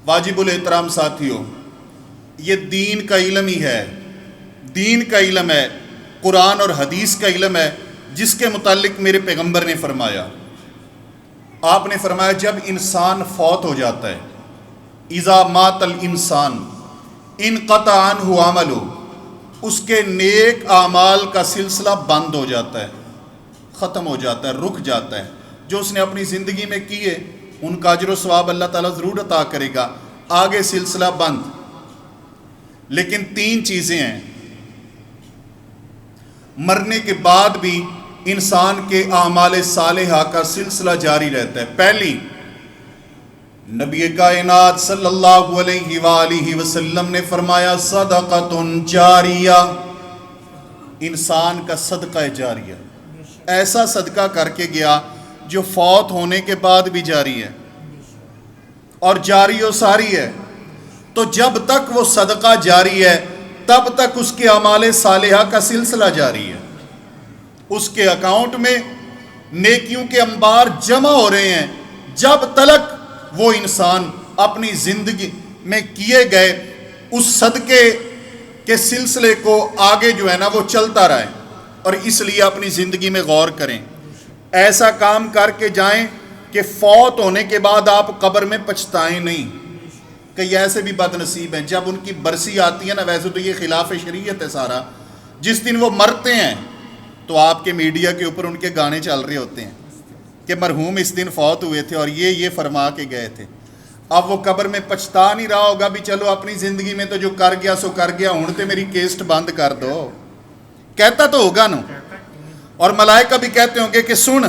واجب الاحترام ساتھیوں، یہ دین کا علم ہی ہے، دین کا علم ہے، قرآن اور حدیث کا علم ہے، جس کے متعلق میرے پیغمبر نے فرمایا. آپ نے فرمایا جب انسان فوت ہو جاتا ہے، اذا مات الانسان انقطع عنہ عملہ، اس کے نیک اعمال کا سلسلہ بند ہو جاتا ہے، ختم ہو جاتا ہے، رک جاتا ہے. جو اس نے اپنی زندگی میں کیے ان کا اجر و ثواب اللہ تعالیٰ ضرور عطا کرے گا، آگے سلسلہ بند. لیکن 3 چیزیں ہیں مرنے کے بعد بھی انسان کے اعمال صالحہ کا سلسلہ جاری رہتا ہے. پہلی، نبی کائنات صلی اللہ علیہ وآلہ وسلم نے فرمایا صدقۃ جاریہ، انسان کا صدقہ جاریہ، ایسا صدقہ کر کے گیا جو فوت ہونے کے بعد بھی جاری ہے اور جاری و ساری ہے. تو جب تک وہ صدقہ جاری ہے تب تک اس کے اعمال صالحہ کا سلسلہ جاری ہے، اس کے اکاؤنٹ میں نیکیوں کے انبار جمع ہو رہے ہیں جب تک وہ انسان اپنی زندگی میں کیے گئے اس صدقے کے سلسلے کو آگے جو ہے نا وہ چلتا رہے. اور اس لیے اپنی زندگی میں غور کریں، ایسا کام کر کے جائیں کہ فوت ہونے کے بعد آپ قبر میں پچھتائیں نہیں. کئی ایسے بھی بد نصیب ہیں جب ان کی برسی آتی ہے نا، ویسے تو یہ خلاف شریعت ہے سارا، جس دن وہ مرتے ہیں تو آپ کے میڈیا کے اوپر ان کے گانے چل رہے ہوتے ہیں کہ مرحوم اس دن فوت ہوئے تھے اور یہ فرما کے گئے تھے. اب وہ قبر میں پچھتا نہیں رہا ہوگا بھی چلو اپنی زندگی میں تو جو کر گیا سو کر گیا، ہوں تے میری کیسٹ بند کر دو، کہتا تو ہوگا نا. اور ملائکہ بھی کہتے ہوں گے کہ سن،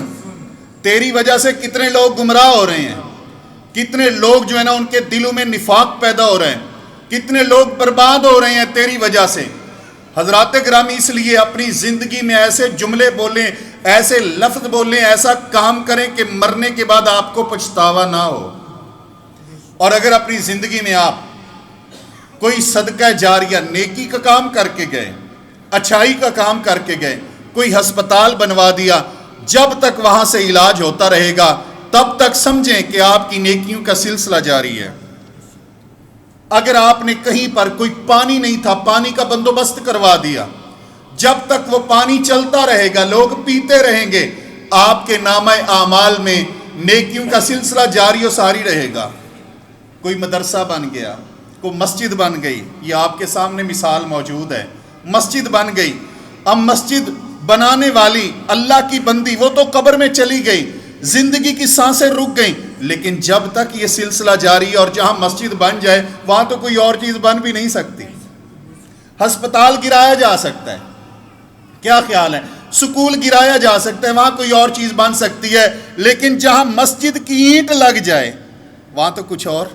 تیری وجہ سے کتنے لوگ گمراہ ہو رہے ہیں، کتنے لوگ جو ہے نا ان کے دلوں میں نفاق پیدا ہو رہے ہیں، کتنے لوگ برباد ہو رہے ہیں تیری وجہ سے. حضرات گرامی، اس لیے اپنی زندگی میں ایسے جملے بولیں، ایسے لفظ بولیں، ایسا کام کریں کہ مرنے کے بعد آپ کو پچھتاوا نہ ہو. اور اگر اپنی زندگی میں آپ کوئی صدقہ جاریہ نیکی کا کام کر کے گئے، اچھائی کا کام کر کے گئے، کوئی ہسپتال بنوا دیا، جب تک وہاں سے علاج ہوتا رہے گا تب تک سمجھیں کہ آپ کی نیکیوں کا سلسلہ جاری ہے. اگر آپ نے کہیں پر کوئی پانی نہیں تھا، پانی کا بندوبست کروا دیا، جب تک وہ پانی چلتا رہے گا، لوگ پیتے رہیں گے، آپ کے نامہ اعمال میں نیکیوں کا سلسلہ جاری و ساری رہے گا. کوئی مدرسہ بن گیا، کوئی مسجد بن گئی، یہ آپ کے سامنے مثال موجود ہے، مسجد بن گئی. اب مسجد بنانے والی اللہ کی بندی وہ تو قبر میں چلی گئی، زندگی کی سانسیں رک گئیں، لیکن جب تک یہ سلسلہ جاری ہے اور جہاں مسجد بن جائے وہاں تو کوئی اور چیز بن بھی نہیں سکتی. ہسپتال گرایا جا سکتا ہے، کیا خیال ہے، سکول گرایا جا سکتا ہے، وہاں کوئی اور چیز بن سکتی ہے، لیکن جہاں مسجد کی اینٹ لگ جائے وہاں تو کچھ اور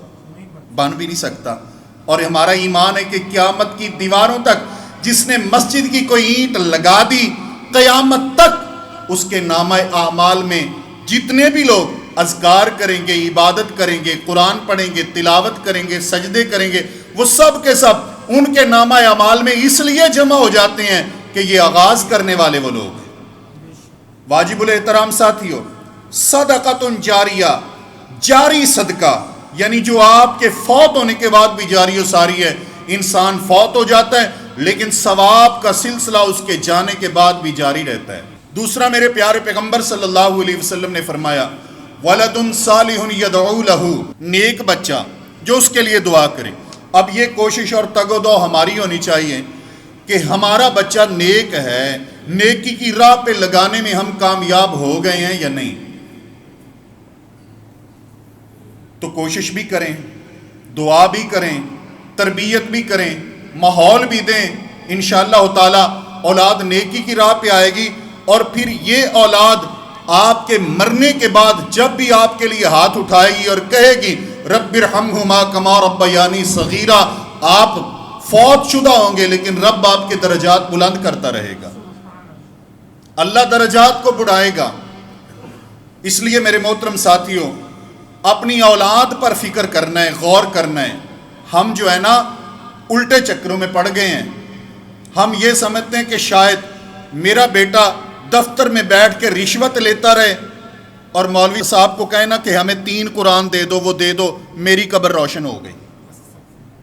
بن بھی نہیں سکتا. اور ہمارا ایمان ہے کہ قیامت کی دیواروں تک جس نے مسجد کی کوئی اینٹ لگا دی، قیامت تک اس کے نامہ اعمال میں جتنے بھی لوگ اذکار کریں گے، عبادت کریں گے، قرآن پڑھیں گے، تلاوت کریں گے، سجدے کریں گے، وہ سب کے سب ان کے نامہ اعمال میں اس لیے جمع ہو جاتے ہیں کہ یہ آغاز کرنے والے وہ لوگ ہیں. واجب الاحترام ساتھیوں، صدقۃ جاریہ، جاری صدقہ، یعنی جو آپ کے فوت ہونے کے بعد بھی جاری و ساری ہے. انسان فوت ہو جاتا ہے لیکن ثواب کا سلسلہ اس کے جانے کے بعد بھی جاری رہتا ہے. دوسرا، میرے پیارے پیغمبر صلی اللہ علیہ وسلم نے فرمایا ولد صالح یدعو لہ، نیک بچہ جو اس کے لیے دعا کرے. اب یہ کوشش اور تگ و دو ہماری ہونی چاہیے کہ ہمارا بچہ نیک ہے، نیکی کی راہ پہ لگانے میں ہم کامیاب ہو گئے ہیں یا نہیں. تو کوشش بھی کریں، دعا بھی کریں، تربیت بھی کریں، ماحول بھی دیں. انشاءاللہ تعالی اولاد نیکی کی راہ پہ آئے گی، اور پھر یہ اولاد آپ کے مرنے کے بعد جب بھی آپ کے لیے ہاتھ اٹھائے گی اور کہے گی رب ارحمہما کما ربیانی صغیرا، آپ فوت شدہ ہوں گے لیکن رب آپ کے درجات بلند کرتا رہے گا، اللہ درجات کو بڑھائے گا. اس لیے میرے محترم ساتھیوں، اپنی اولاد پر فکر کرنا ہے، غور کرنا ہے. ہم جو ہے نا الٹے چکروں میں پڑ گئے ہیں. ہم یہ سمجھتے ہیں کہ شاید میرا بیٹا دفتر میں بیٹھ کے رشوت لیتا رہے اور مولوی صاحب کو کہنا کہ ہمیں 3 قرآن دے دو، وہ دے دو، میری قبر روشن ہو گئی.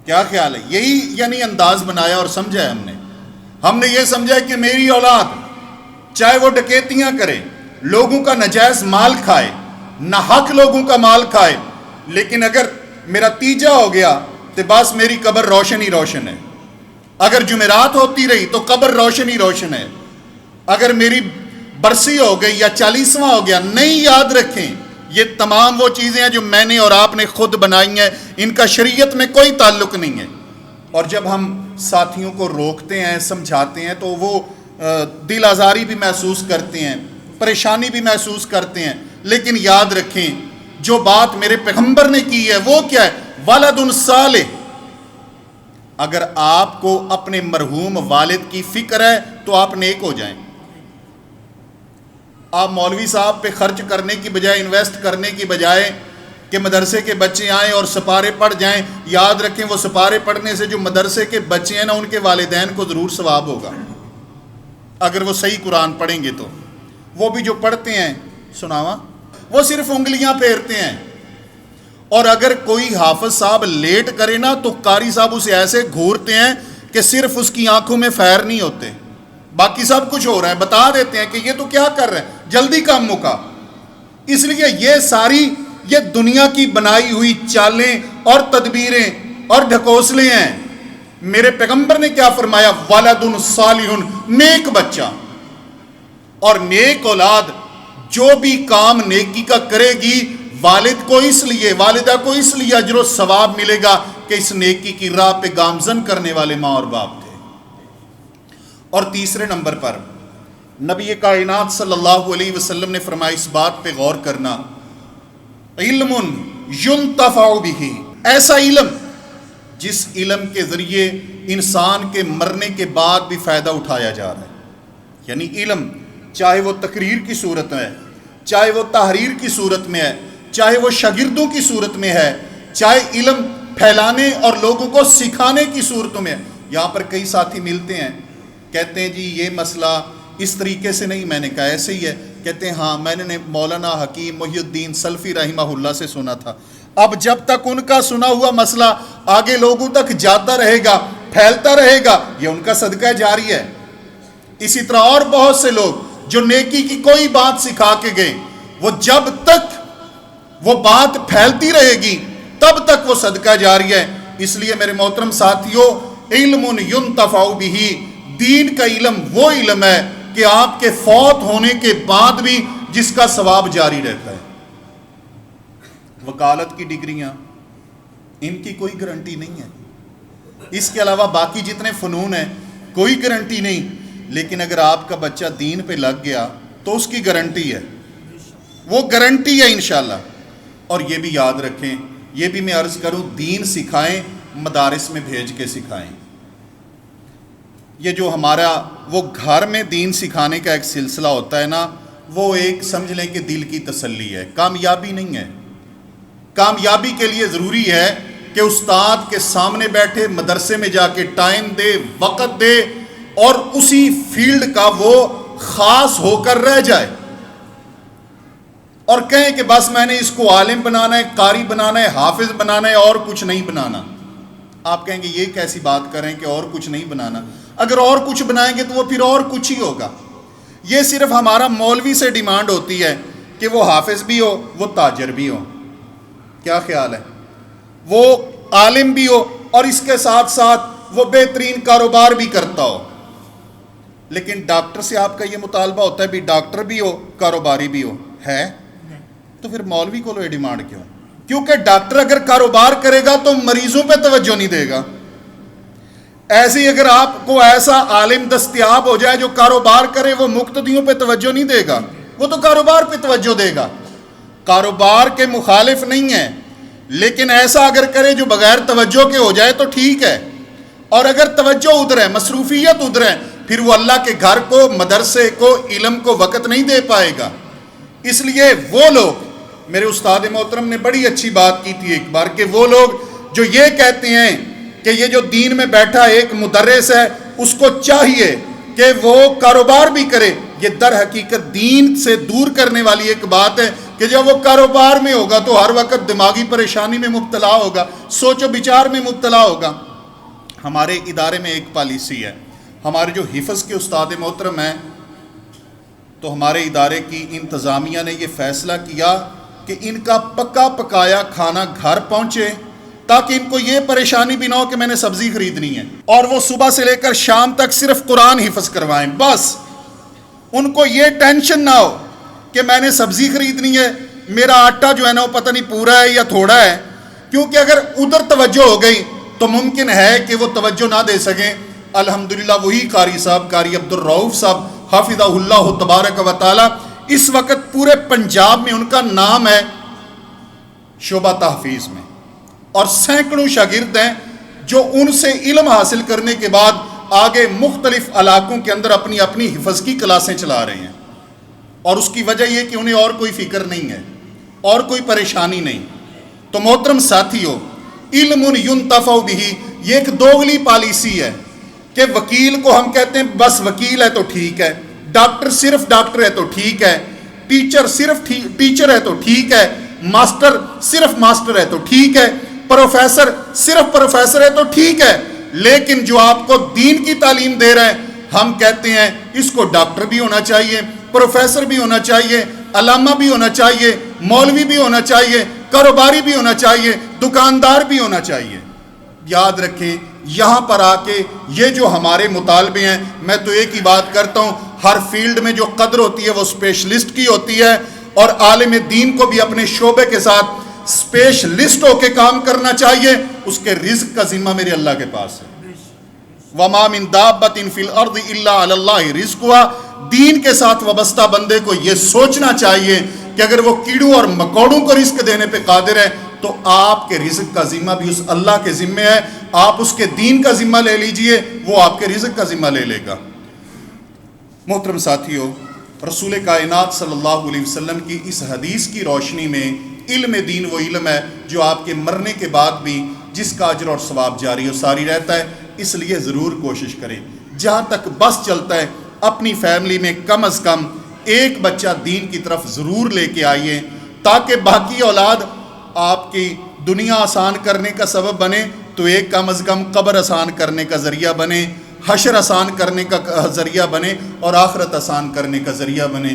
کیا خیال ہے؟ یہی یعنی انداز بنایا اور سمجھا ہے ہم نے یہ سمجھا ہے کہ میری اولاد چاہے وہ ڈکیتیاں کرے، لوگوں کا نجائز مال کھائے، ناحق لوگوں کا مال کھائے، لیکن اگر میرا تیجا ہو گیا تو بس میری قبر روشن ہی روشن ہے. اگر جمعرات ہوتی رہی تو قبر روشن ہی روشن ہے. اگر میری برسی ہو گئی یا 40واں ہو گیا، نہیں، یاد رکھیں یہ تمام وہ چیزیں ہیں جو میں نے اور آپ نے خود بنائی ہیں، ان کا شریعت میں کوئی تعلق نہیں ہے. اور جب ہم ساتھیوں کو روکتے ہیں، سمجھاتے ہیں، تو وہ دل آزاری بھی محسوس کرتے ہیں، پریشانی بھی محسوس کرتے ہیں. لیکن یاد رکھیں جو بات میرے پیغمبر نے کی ہے وہ کیا ہے؟ ولد صالح. اگر آپ کو اپنے مرحوم والد کی فکر ہے تو آپ نیک ہو جائیں. آپ مولوی صاحب پہ خرچ کرنے کی بجائے، انویسٹ کرنے کی بجائے کہ مدرسے کے بچے آئیں اور سپارے پڑھ جائیں، یاد رکھیں وہ سپارے پڑھنے سے جو مدرسے کے بچے ہیں نا، ان کے والدین کو ضرور ثواب ہوگا اگر وہ صحیح قرآن پڑھیں گے. تو وہ بھی جو پڑھتے ہیں سناوا، وہ صرف انگلیاں پھیرتے ہیں. اور اگر کوئی حافظ صاحب لیٹ کرے نا تو قاری صاحب اسے ایسے گھورتے ہیں کہ صرف اس کی آنکھوں میں فیر نہیں ہوتے، باقی سب کچھ ہو رہا ہے. بتا دیتے ہیں کہ یہ تو کیا کر رہے ہیں، جلدی کام مکا. اس لیے یہ ساری یہ دنیا کی بنائی ہوئی چالیں اور تدبیریں اور ڈھکوسلے ہیں. میرے پیغمبر نے کیا فرمایا؟ ولد صالح، نیک بچہ. اور نیک اولاد جو بھی کام نیکی کا کرے گی، والد کو اس لیے، والدہ کو اس لیے اجر و ثواب ملے گا کہ اس نیکی کی راہ پہ گامزن کرنے والے ماں اور باپ تھے. اور تیسرے نمبر پر نبی کائنات صلی اللہ علیہ وسلم نے فرمایا، اس بات پہ غور کرنا، علم ینتفع بہ، ایسا علم جس علم کے ذریعے انسان کے مرنے کے بعد بھی فائدہ اٹھایا جا رہا ہے. یعنی علم چاہے وہ تقریر کی صورت میں ہے، چاہے وہ تحریر کی صورت میں ہے، چاہے وہ شاگردوں کی صورت میں ہے، چاہے علم پھیلانے اور لوگوں کو سکھانے کی صورتوں میں ہے. یہاں پر کئی ساتھی ملتے ہیں، کہتے ہیں جی یہ مسئلہ اس طریقے سے نہیں، میں نے کہا ایسے ہی ہے. کہتے ہیں ہاں میں نے مولانا حکیم محی الدین سلفی رحمہ اللہ سے سنا تھا. اب جب تک ان کا سنا ہوا مسئلہ آگے لوگوں تک جاتا رہے گا، پھیلتا رہے گا، یہ ان کا صدقہ جاری ہے. اسی طرح اور بہت سے لوگ جو نیکی کی کوئی بات سکھا کے گئے، وہ جب تک وہ بات پھیلتی رہے گی تب تک وہ صدقہ جاری ہے. اس لیے میرے محترم ساتھیوں، علم ینتفع بہ، دین کا علم وہ علم ہے کہ آپ کے فوت ہونے کے بعد بھی جس کا ثواب جاری رہتا ہے. وکالت کی ڈگریاں، ان کی کوئی گارنٹی نہیں ہے. اس کے علاوہ باقی جتنے فنون ہیں کوئی گارنٹی نہیں. لیکن اگر آپ کا بچہ دین پہ لگ گیا تو اس کی گارنٹی ہے، وہ گارنٹی ہے انشاءاللہ. اور یہ بھی یاد رکھیں، یہ بھی میں عرض کروں، دین سکھائیں، مدارس میں بھیج کے سکھائیں. یہ جو ہمارا وہ گھر میں دین سکھانے کا ایک سلسلہ ہوتا ہے نا، وہ ایک سمجھ لیں کہ دل کی تسلی ہے، کامیابی نہیں ہے. کامیابی کے لیے ضروری ہے کہ استاد کے سامنے بیٹھے، مدرسے میں جا کے ٹائم دے، وقت دے، اور اسی فیلڈ کا وہ خاص ہو کر رہ جائے، اور کہیں کہ بس میں نے اس کو عالم بنانا ہے، قاری بنانا ہے، حافظ بنانا ہے، اور کچھ نہیں بنانا. آپ کہیں گے یہ کیسی بات کریں کہ اور کچھ نہیں بنانا؟ اگر اور کچھ بنائیں گے تو وہ پھر اور کچھ ہی ہوگا. یہ صرف ہمارا مولوی سے ڈیمانڈ ہوتی ہے کہ وہ حافظ بھی ہو، وہ تاجر بھی ہو. کیا خیال ہے؟ وہ عالم بھی ہو اور اس کے ساتھ ساتھ وہ بہترین کاروبار بھی کرتا ہو. لیکن ڈاکٹر سے آپ کا یہ مطالبہ ہوتا ہے بھی ڈاکٹر بھی ہو، کاروباری بھی ہو، ہے؟ تو پھر مولوی کو لو یہ ڈیمانڈ کیوں؟ کیونکہ ڈاکٹر اگر کاروبار کرے گا تو مریضوں پہ توجہ نہیں دے گا. ایسے ہی اگر آپ کو ایسا عالم دستیاب ہو جائے جو کاروبار کرے، وہ مقتدیوں پہ توجہ نہیں دے گا، وہ تو کاروبار پہ توجہ دے گا. کاروبار کے مخالف نہیں ہے، لیکن ایسا اگر کرے جو بغیر توجہ کے ہو جائے تو ٹھیک ہے. اور اگر توجہ ادھر ہے، مصروفیت ادھر ہے، پھر وہ اللہ کے گھر کو، مدرسے کو، علم کو وقت نہیں دے پائے گا. اس لیے وہ لوگ، میرے استاد محترم نے بڑی اچھی بات کی تھی ایک بار، کہ وہ لوگ جو یہ کہتے ہیں کہ یہ جو دین میں بیٹھا ایک مدرس ہے، اس کو چاہیے کہ وہ کاروبار بھی کرے، یہ در حقیقت دین سے دور کرنے والی ایک بات ہے. کہ جب وہ کاروبار میں ہوگا تو ہر وقت دماغی پریشانی میں مبتلا ہوگا، سوچ و بچار میں مبتلا ہوگا۔ ہمارے ادارے میں ایک پالیسی ہے، ہمارے جو حفظ کے استاد محترم ہیں، تو ہمارے ادارے کی انتظامیہ نے یہ فیصلہ کیا کہ ان کا پکا پکایا کھانا گھر پہنچے، تاکہ ان کو یہ پریشانی بھی نہ ہو کہ میں نے سبزی خریدنی ہے، اور وہ صبح سے لے کر شام تک صرف قرآن حفظ کروائیں، بس ان کو یہ ٹینشن نہ ہو کہ میں نے سبزی خریدنی ہے، میرا آٹا جو ہے نا وہ پتہ نہیں پورا ہے یا تھوڑا ہے، کیونکہ اگر ادھر توجہ ہو گئی تو ممکن ہے کہ وہ توجہ نہ دے سکیں۔ الحمدللہ وہی قاری صاحب، قاری عبدالرؤف صاحب حافظہ اللہ تبارک و تعالی، اس وقت پورے پنجاب میں ان کا نام ہے شعبہ تحفیظ میں، اور سینکڑوں شاگرد ہیں جو ان سے علم حاصل کرنے کے بعد آگے مختلف علاقوں کے اندر اپنی اپنی حفظ کی کلاسیں چلا رہے ہیں، اور اس کی وجہ یہ کہ انہیں اور کوئی فکر نہیں ہے اور کوئی پریشانی نہیں۔ تو محترم ساتھیو، علم ينتفع به یہ ایک دوغلی پالیسی ہے کہ وکیل کو ہم کہتے ہیں بس وکیل ہے تو ٹھیک ہے، ڈاکٹر صرف ڈاکٹر ہے تو ٹھیک ہے، ٹیچر صرف ٹیچر ہے تو ٹھیک ہے، ماسٹر صرف ماسٹر ہے تو ٹھیک ہے، پروفیسر صرف پروفیسر ہے تو ٹھیک ہے، لیکن جو آپ کو دین کی تعلیم دے رہے ہیں ہم کہتے ہیں اس کو ڈاکٹر بھی ہونا چاہیے، پروفیسر بھی ہونا چاہیے، علامہ بھی ہونا چاہیے، مولوی بھی ہونا چاہیے، کاروباری بھی ہونا چاہیے، دکاندار بھی ہونا چاہیے۔ یاد رکھیں، یہاں پر آ کے یہ جو ہمارے مطالبے ہیں، میں تو ایک ہی بات کرتا ہوں، ہر فیلڈ میں جو قدر ہوتی ہے وہ اسپیشلسٹ کی ہوتی ہے، اور عالم دین کو بھی اپنے شعبے کے ساتھ اسپیشلسٹ ہو کے کام کرنا چاہیے۔ اس کے رزق کا ذمہ میرے اللہ کے پاس ہے۔ وَمَا مِن دَابَّةٍ فِي الْأَرْضِ إِلَّا عَلَى اللَّهِ رِزْقُهَا، دین کے ساتھ وابستہ بندے کو یہ سوچنا چاہیے کہ اگر وہ کیڑوں اور مکوڑوں کو رزق دینے پہ قادر ہے تو آپ کے رزق کا ذمہ بھی اس اللہ کے ذمہ ہے، آپ اس کے دین کا ذمہ لے لیجئے، وہ آپ کے رزق کا ذمہ لے لے گا۔ محترم ساتھیو، رسول کائنات صلی اللہ علیہ وسلم کی اس حدیث کی روشنی میں علم دین وہ علم ہے جو آپ کے مرنے کے بعد بھی جس کا اجر اور ثواب جاری و ساری رہتا ہے، اس لیے ضرور کوشش کریں، جہاں تک بس چلتا ہے اپنی فیملی میں کم از کم ایک بچہ دین کی طرف ضرور لے کے آئیے، تاکہ باقی اولاد آپ کی دنیا آسان کرنے کا سبب بنے تو ایک کم از کم قبر آسان کرنے کا ذریعہ بنے، حشر آسان کرنے کا ذریعہ بنے، اور آخرت آسان کرنے کا ذریعہ بنے۔